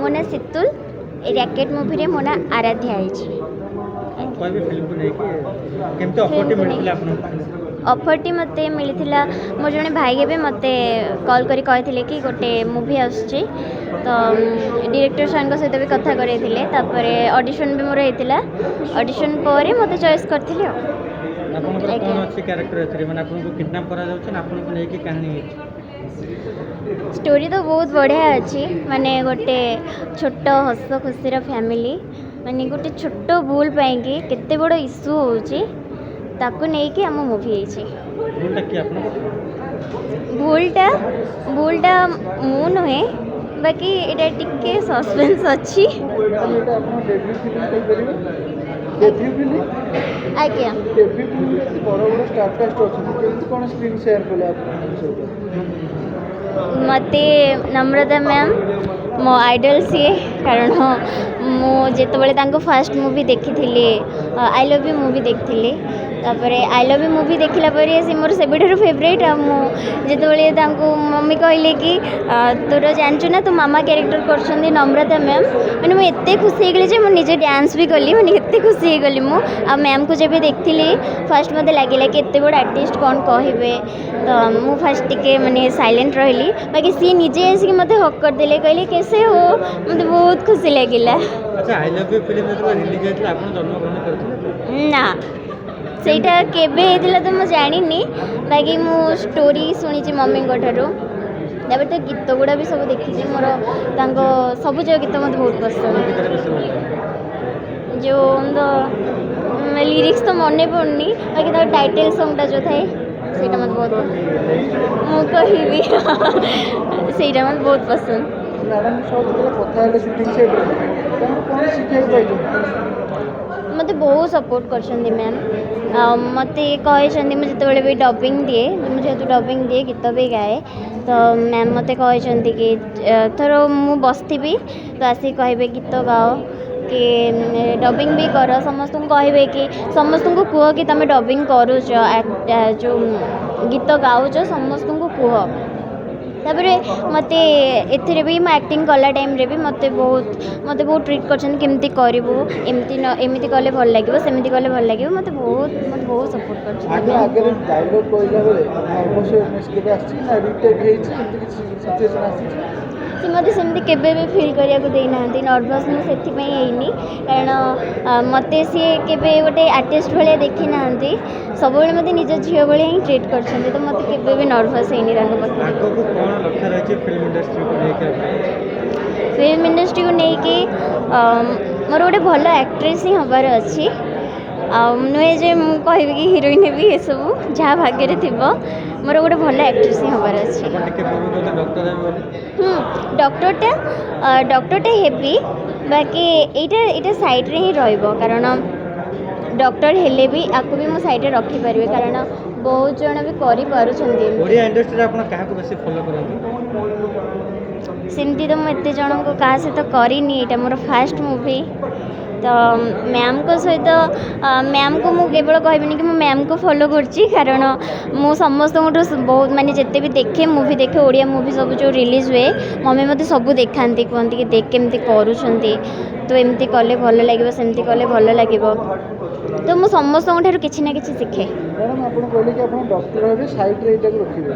मो ना सितुल ए racket movie रे मो ना आराध्या है। अफरटी मत मिलता मो जड़े भाई के मत कॉल करी कहते कि गोटे मूवी आसुची तो डायरेक्टर सर सहित भी कथा करे ऑडिशन भी मोर होता ऑडिशन पर मत चॉइस करथिले। स्टोरी तो बहुत बढ़िया अच्छी माने गोटे छोट हस खुशी फैमिली माने गोटे छोट भूल पाई केते बड़ इश्यू होची ताकू नहीं कि आम मूवी भूलटा मु नुहे बाकी एटा टिके सस्पेंस अच्छी आज्ञा मते नम्रता मैम मो आइडल सी कारण मुझे फर्स्ट मूवी देखी थी आई लव यू मूवी देखी आई लव यू मूवी देखला सी मोर से फेवरेट जिते मम्मी कहले कि तोर जानचु ना तू मामा क्यारेक्टर कर नम्रता मैम मैंने मुझे खुशी होगली मुझे डांस भी कली मैंने एत खुशी होगली आ मैम को जब देखी फर्स्ट मत लगे कि एत बड़ आर्टिस्ट कौन कहे तो मु फर्स्ट टिके मैंने साइलेंट रही बाकी सी निजे आसिक मत हक करदे कहले कैसे हो मत बहुत खुशी लगिला। ना सेटा केबे हेतिला तो मैं जानी बाकी मु स्टोरी शुणी मम्मी ठारू तापर तो गीत गुड़ा भी सब देखी मोर सब जो गीत मत बहुत पसंद जो लिरिक्स तो मन पड़नी बाकी टाइटल सॉन्गटा जो थाए सेटा मत बहुत मु कहबी सेटा मत बहुत पसंद। मत बहुत सपोर्ट कर मैम मत कहते मुझे भी डबिंग दिए मुझे डबिंग दिए गीत भी गाए तो मैम मत कहते कि थर मु बसथी तो आसिक कहे गीत गाओ कि डबिंग भी कर समस्त कहे कि समस्त को कह कि तुम डबिंग करुच जो गीत गाउच समस्त को कह तापर मत एथरे भी मैं एक्टिंग कला टाइम रे भी मत बहुत ट्रीट करमती करूँ एमती कले भल लगे सेमती कले भल लगे मत बहुत सपोर्ट कर मत सेमती केबे भी फील करिया को देना नर्भस मुझे कारण मत सी केबे गोटे आर्टिस्ट भाया देखी ना सब मत निज झील भाया ही ट्रीट कर तो मत केबे भी नर्भस है फिल्म इंडस्ट्री को लेकिन मोर गोटे भल एक्ट्रेस ही हबार अच्छी नुहे जे कह कि हिरोइन भी ये सब जहाँ भाग्य थी मोर गोटे भल एक्ट्रेस ही हबार अच्छी। डॉक्टरटा हेबी बाकी एटा साइड रे ही रहिबो कारण डॉक्टर हेले भी आपको भी मो साइड रे रखी परिवे कारण बहुत जन भी करि पारुछन्ती ओडिया इंडस्ट्री रे आपण काहा को बेसी फॉलो करथि सिमती तो मते जन को काहा से तो करिनी एटा मोर फर्स्ट मूवी तो मैम को सहित मैम को मुझे केवल कहबिनी कि मैं मैम को फॉलो करची कारण मु समस्त बहुत माने जिते भी देखे मूवी देखे ओडिया मूवी सब जो रिलीज हुए मम्मी मत सब देखाती कहती कि देख केमती करुँच तो एमती कले भल लगे सेमती कले भल लगे तो मुझे समस्त किसी ना किसी शिखे। मैडम आप कहले कि आप डॉक्टर हे साइड रे रखिए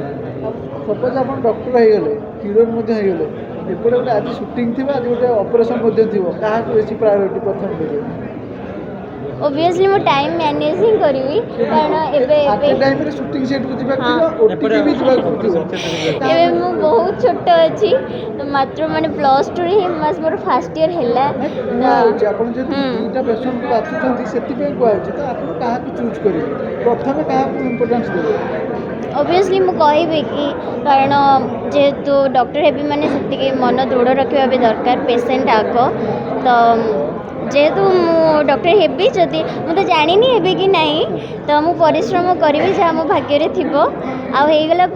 सपोज आप डॉक्टर हो गले हिरोइन हो गले एपटे गोटे आज सुटिंग थी आज गोटे ऑपरेशन थी क्या बेसी प्रायोरिटी प्रथम ओब्वियसली मो टाइम मैनेज ही करी कारण एबे टाइम रे शूटिंग सेट को जिबा कि ओटीटी भी जिबा कि एबे मो बहुत छोट अछि मात्र माने +2 रे मास मोर फर्स्ट ईयर हैला आपण जे दुटा पेशेंट को बाछुछंती सेति पे कहै तो आपण काहा को चूज करी प्रथम काहा को इंपोर्टेंस देबे ओब्वियसली मु कहबे कि कारण जेहेतु डॉक्टर हेबी माने सेति मन दृढ़ रखिबा भी दरकार पेशेंट आको तो जेहेतु मु डॉक्टर हेबी जदि मुझे जानी हेबी कि नहीं तो मु परिश्रम करी जहाँ मो भाग्य थी आगला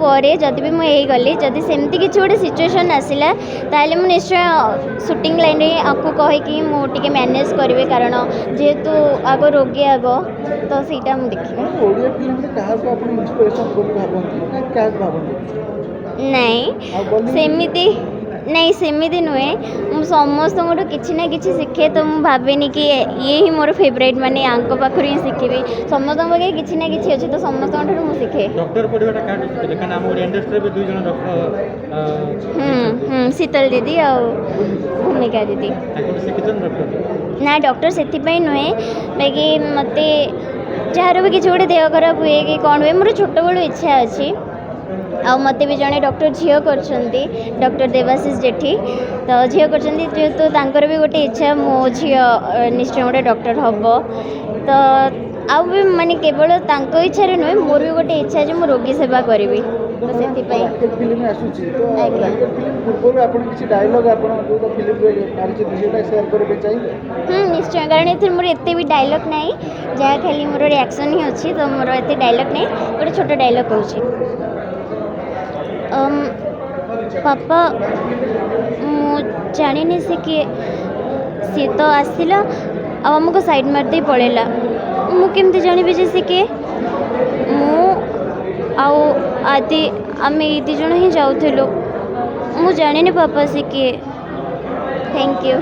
जदि भी मुझे गली जदि सेमती किसी गोटे सिचुएसन आसला ताले मु निश्चय शूटिंग लाइन रे आपको कहीकि मुझे मैनेज करेंगे कारण जेहेतु आग रोगी आग तो सीटा मुझे देखी नहीं सेमती नहीं सेମିତି नुहे मु समस्त किसी ना किसी शिखे तो मुझे भावेनि कि ये ही मोर फेवरेट माने आंको पाखर ही शिखी समस्त पाखे किसी ना किसी अच्छे तो समस्त मुझे शिखे डॉक्टर पढ़ाटा क्या कारण आम इंडस्ट्री में दुई जन डॉक्टर शीतल दीदी आ भूमिका दीदी शिखिछन डॉक्टर ना डॉक्टर से नुहे बाकी मत जार भी किसी गोटे देह खराब हुए कि कौन हुए मोर छोट बड़ू इच्छा अच्छी आ मत भी जड़े डॉक्टर झील कर डॉक्टर देवाशीष जेठी तो झील कर जेहेतु तांकर भी गोटे इच्छा मो झी निश्चय गोटे डॉक्टर हम तो आउ भी माने केवल तांको इच्छा नुहे मोर भी गोटे इच्छा जो मु रोगी सेवा करी तो से फिल्म आसूची तो फिल्म पूर्व आपन किसी डायलॉग आपन जो फिल्म रे मारिचे दिसेटा शेयर करबे चाहिए निश्चय कारण ये मोर एत भी डायलॉग ना जहाँ खाली मोर रिएक्शन ही अच्छी तो मोर एत डायलॉग नहीं गोटे छोट डायलॉग कहूँ पापा मु जानी से कि सी तो आसला आमको साइड मारदे पड़ेगा मुझे जानवी जे से कि आदि आम ये दी जन ही जाऊँ मु जानी पापा से कि थैंक यू।